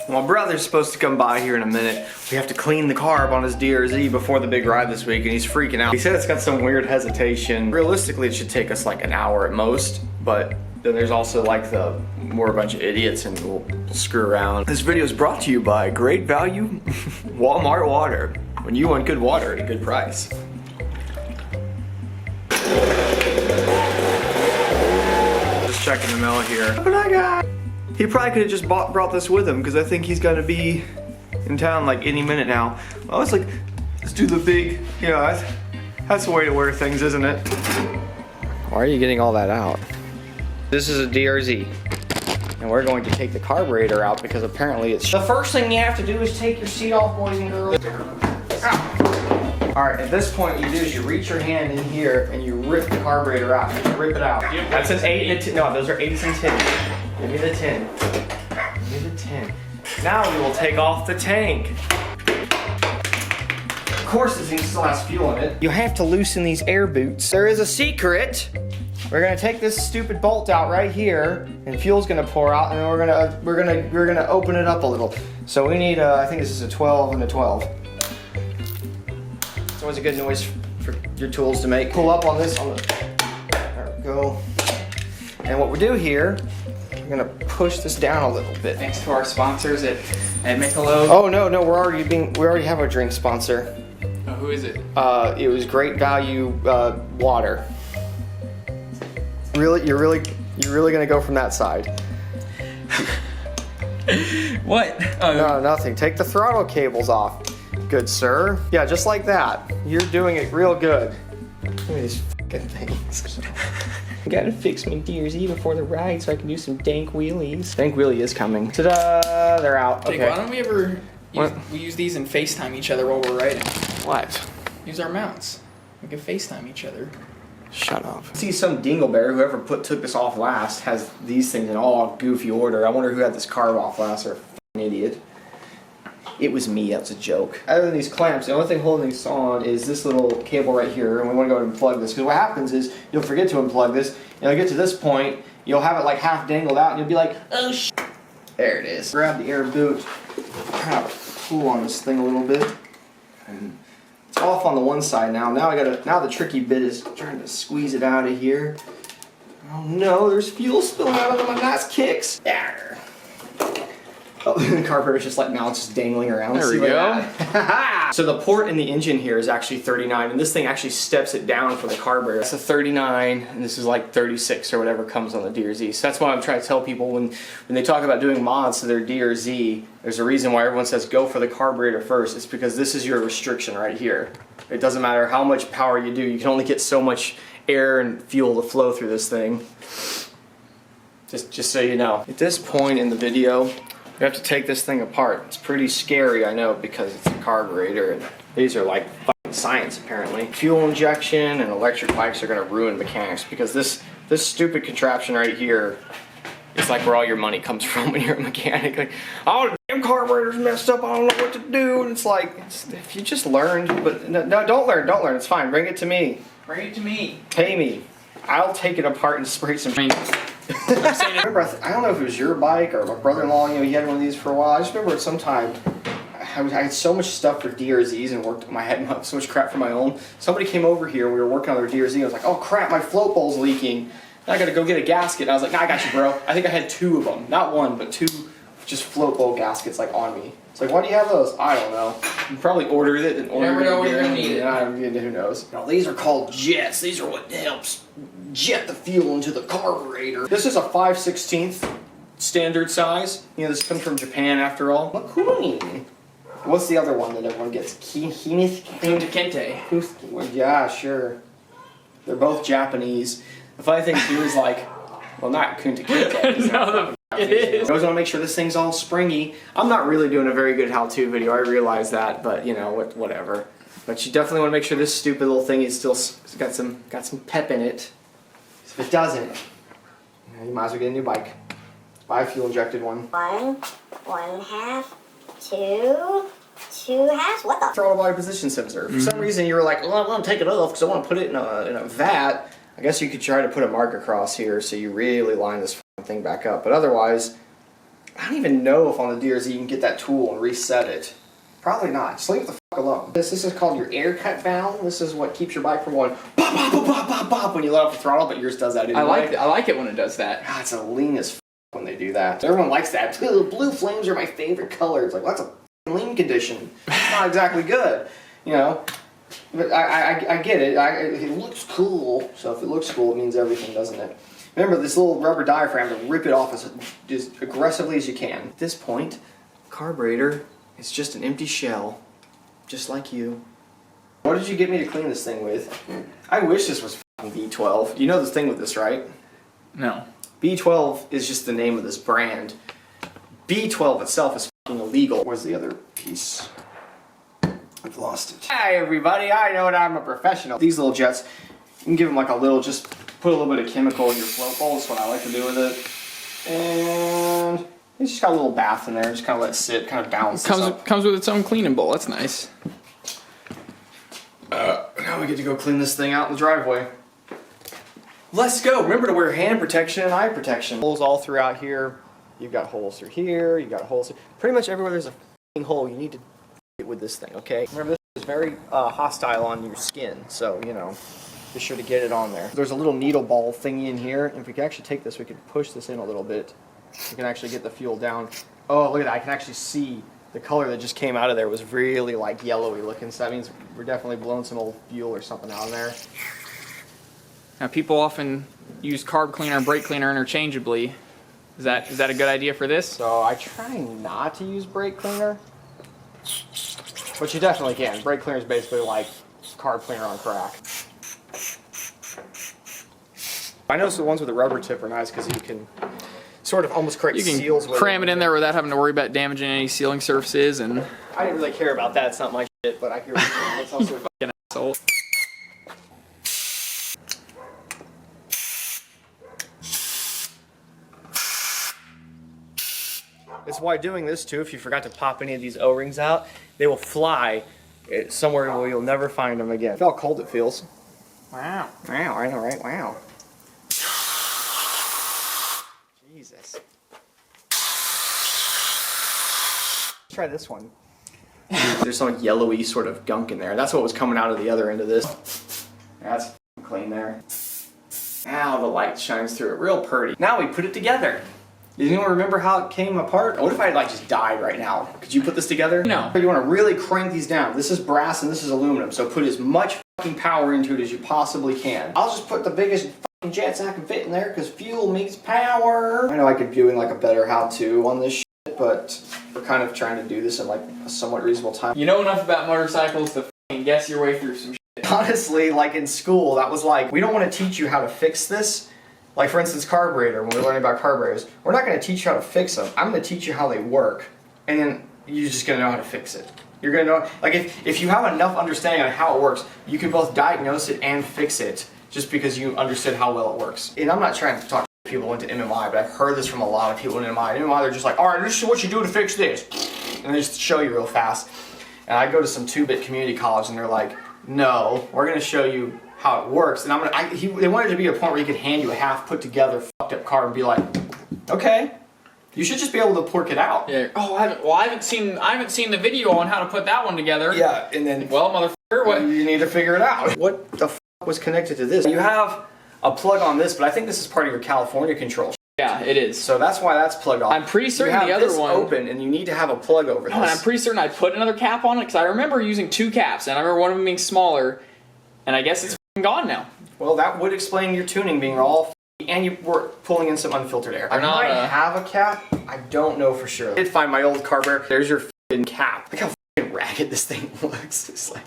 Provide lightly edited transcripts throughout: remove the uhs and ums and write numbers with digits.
My brother's supposed to come by here in a minute. We have to clean the carb on his DRZ before the big ride this week, and he's freaking out. He said it's got some weird hesitation. Realistically, it should take us like an hour at most, but then there's also like we're a bunch of idiots and we'll screw around. This video is brought to you by Great Value Walmart Water. When you want good water at a good price. Just checking the mail here. What I got? He probably could have just brought this with him because I think he's gonna be in town like any minute now. I was like, let's do the big, you know, that's the way to wear things, isn't it? Why are you getting all that out? This is a DRZ. And we're going to take the carburetor out because apparently it's... The first thing you have to do is take your seat off, boys and girls. Alright, at this point you do is you reach your hand in here and you rip the carburetor out. You rip it out. That's an 8 and a 10. No, those are 8s and 10s. Give me the 10. Give me the 10. Now we will take off the tank. Of course this thing still has fuel in it. You have to loosen these air boots. There is a secret. We're gonna take this stupid bolt out right here, and fuel's gonna pour out, and then we're gonna open it up a little. So we need I think this is a 12 and a 12. It's always a good noise for your tools to make. Pull up on this. There we go. And what we do here, we're gonna push this down a little bit. Thanks to our sponsors at Michelob. Oh no, we already have a drink sponsor. Oh, who is it? It was Great Value Water. Really, you're really gonna go from that side? What? No, nothing. Take the throttle cables off, good sir. Yeah, just like that. You're doing it real good. Look at these fucking things. I gotta fix my DRZ before the ride so I can do some dank wheelies. Dank wheelie is coming. Ta-da! They're out. Jake, okay. why don't we ever use these and FaceTime each other while we're riding? What? Use our mounts. We can FaceTime each other. Shut up. See, some dingleberry, whoever took this off last, has these things in all goofy order. I wonder who had this carb off last. They're a f***ing idiot. It was me, that's a joke. Other than these clamps, the only thing holding this on is this little cable right here, and we want to go ahead and plug this, because what happens is, you'll forget to unplug this, and you'll get to this point, you'll have it like half dangled out, and you'll be like, oh sh**. There it is. Grab the air boot, kind of pull on this thing a little bit, and it's off on the one side now. Now the tricky bit is trying to squeeze it out of here. Oh no, there's fuel spilling out of my nice kicks. There. Oh, the carburetor's just like, now it's just dangling around. There we go. So the port in the engine here is actually 39, and this thing actually steps it down for the carburetor. It's a 39, and this is like 36 or whatever comes on the DRZ. So that's why I'm trying to tell people when they talk about doing mods to their DRZ, there's a reason why everyone says go for the carburetor first. It's because this is your restriction right here. It doesn't matter how much power you do, you can only get so much air and fuel to flow through this thing. Just so you know. At this point in the video, you have to take this thing apart. It's pretty scary, I know, because it's a carburetor, and these are like fucking science apparently. Fuel injection and electric bikes are gonna ruin mechanics because this stupid contraption right here is like where all your money comes from when you're a mechanic. Like, oh, the damn carburetor's messed up, I don't know what to do. And it's like, if you just learned, but no, don't learn, it's fine, bring it to me. Bring it to me. Pay me. I'll take it apart and spray some paint. Remember, I don't know if it was your bike or my brother-in-law, you know, he had one of these for a while. I just remember at some time, I had so much stuff for DRZs and worked my head up so much crap for my own. Somebody came over here, we were working on their DRZ, and I was like, oh crap, my float bowl's leaking. I gotta go get a gasket. And I was like, nah, I got you, bro. I think I had 2 of them. Not one, but 2 just float bowl gaskets like on me. It's like, why do you have those? I don't know. You probably ordered it and ordered it. You never know when you're gonna need it. Yeah, who knows? No, these are called jets. These are what helps jet the fuel into the carburetor. This is a 5/16 standard size. You know, this comes from Japan after all. Makuni. What's the other one that everyone gets? Kunta Kinte. Yeah, sure. They're both Japanese. The funny thing too is like, well, not Kunta Kinte. No, it is. I always want to make sure this thing's all springy. I'm not really doing a very good how-to video, I realize that, but you know, whatever. But you definitely want to make sure this stupid little thing is still got some pep in it. If it doesn't, you might as well get a new bike. Buy a fuel-injected one. 1, 1/2, 2, 2/2. What the? Throttle body position sensor. For some reason, you were like, well, I want to take it off because I want to put it in a vat. I guess you could try to put a mark across here so you really line this thing back up. But otherwise, I don't even know if on the DRZ you can get that tool and reset it. Probably not. Just leave it the fuck alone. This is called your air cut valve. This is what keeps your bike from going bop, bop, bop, bop, bop, bop when you let off the throttle, but yours does that anyway. I like it when it does that. God, it's a lean as fuck when they do that. Everyone likes that. Blue flames are my favorite color. It's like, well, that's a lean condition. It's not exactly good, you know. But I get it. It looks cool. So if it looks cool, it means everything, doesn't it? Remember this little rubber diaphragm to rip it off as aggressively as you can. At this point, carburetor is just an empty shell, just like you. What did you get me to clean this thing with? I wish this was fucking B12. You know the thing with this, right? No. B12 is just the name of this brand. B12 itself is fucking illegal. Where's the other piece? I've lost it. Hi everybody, I know that I'm a professional. These little jets, you can give them like a little, just put a little bit of chemical in your float bowl. That's what I like to do with it. And it's just got a little bath in there. Just kind of let it sit, kind of balance this up. Comes with its own cleaning bowl. That's nice. Now we get to go clean this thing out in the driveway. Let's go. Remember to wear hand protection and eye protection. Holes all throughout here. You've got holes through here. You've got holes through. Pretty much everywhere there's a f***ing hole, you need to it with this thing, okay? Remember, this is very hostile on your skin, so, you know, be sure to get it on there. There's a little needle ball thingy in here. If we could actually take this, we could push this in a little bit. We can actually get the fuel down. Oh, look at that. I can actually see the color that just came out of there was really, like, yellowy looking, so that means we're definitely blowing some old fuel or something out of there. Now, people often use carb cleaner and brake cleaner interchangeably. Is that a good idea for this? So I try not to use brake cleaner, but you definitely can. Brake cleaner is basically like carb cleaner on crack. I notice the ones with the rubber tip are nice because you can sort of almost create seals. You can cram it in there without having to worry about damaging any sealing surfaces. And I didn't really care about that. It's not my shit, but I hear it's also fucking asshole. It's why doing this too, if you forgot to pop any of these O-rings out, they will fly somewhere where you'll never find them again. Look how cold it feels. Wow. Wow, I know, right? Wow. Jesus. Let's try this one. There's some yellowy sort of gunk in there. That's what was coming out of the other end of this. That's clean there. Now the light shines through it real pretty. Now we put it together. Does anyone remember how it came apart? What if I like just died right now? Could you put this together? No. You want to really crank these down. This is brass and this is aluminum, so put as much fucking power into it as you possibly can. I'll just put the biggest fucking jets I can fit in there because fuel meets power. I know I could be doing like a better how-to on this shit, but we're kind of trying to do this in like a somewhat reasonable time. You know enough about motorcycles to fucking guess your way through some shit. Honestly, like in school, that was like, we don't want to teach you how to fix this. Like for instance, carburetor, when we're learning about carburetors, we're not going to teach you how to fix them. I'm going to teach you how they work, and then you're just going to know how to fix it. You're going to know, like if you have enough understanding on how it works, you can both diagnose it and fix it just because you understood how well it works. And I'm not trying to talk to people who went to MMI, but I've heard this from a lot of people in MMI. In MMI, they're just like, all right, this is what you do to fix this. And they just show you real fast. And I go to some 2-bit community college, and they're like, no, we're going to show you how it works, and they wanted to be a point where he could hand you a half put together fucked up car and be like, okay, you should just be able to pork it out. Yeah. Oh, I haven't seen the video on how to put that one together. Yeah, and then well, motherfucker, what? You need to figure it out. What the fuck was connected to this? You have a plug on this, but I think this is part of your California control. Yeah, it is. So that's why that's plugged off. I'm pretty certain you have the other this one open, and you need to have a plug over this. And I'm pretty certain I put another cap on it because I remember using 2 caps, and I remember one of them being smaller, and I guess it's gone now. Well, that would explain your tuning being all and you were pulling in some unfiltered air. I might have a cap. I don't know for sure. I did find my old carburetor. There's your f***ing cap. Look how f***ing ragged this thing looks. It's like...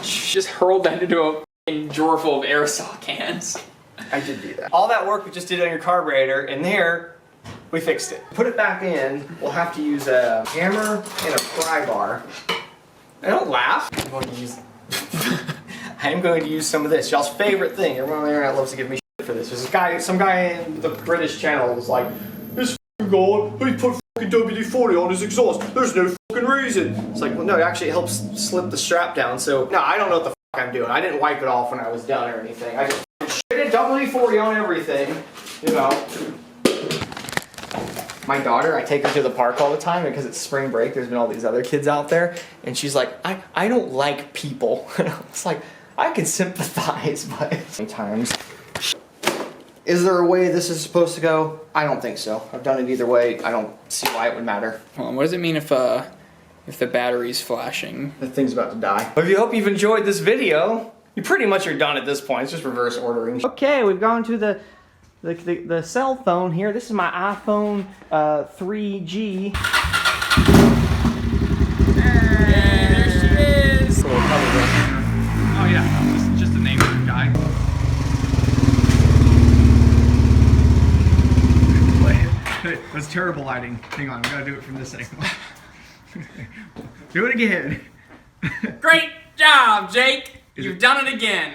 Just hurled that into a f***ing drawer full of aerosol cans. I did do that. All that work we just did on your carburetor, and there, we fixed it. Put it back in, we'll have to use a hammer and a pry bar. I don't laugh. I'm going to use... I am going to use some of this. Y'all's favorite thing. Everyone on the internet loves to give me shit for this. There's this guy, some guy in the British channel was like, this f***ing guy, he put f***ing WD-40 on his exhaust. There's no f***ing reason. It's like, well, no, actually it helps slip the strap down. So, no, I don't know what the f*** I'm doing. I didn't wipe it off when I was done or anything. I just shitted WD-40 on everything, you know. My daughter, I take her to the park all the time because it's spring break. There's been all these other kids out there. And she's like, I don't like people. It's like, I can sympathize, but sometimes. Is there a way this is supposed to go? I don't think so. I've done it either way. I don't see why it would matter. Hold on, what does it mean if the battery's flashing? The thing's about to die. But if you hope you've enjoyed this video, you pretty much are done at this point. It's just reverse ordering. Okay, we've gone to the cell phone here. This is my iPhone 3G. Hey, there she is! Oh yeah, just the name of the guy. It was terrible lighting. Hang on, we gotta do it from this angle. Do it again. Great job, Jake! You've done it again.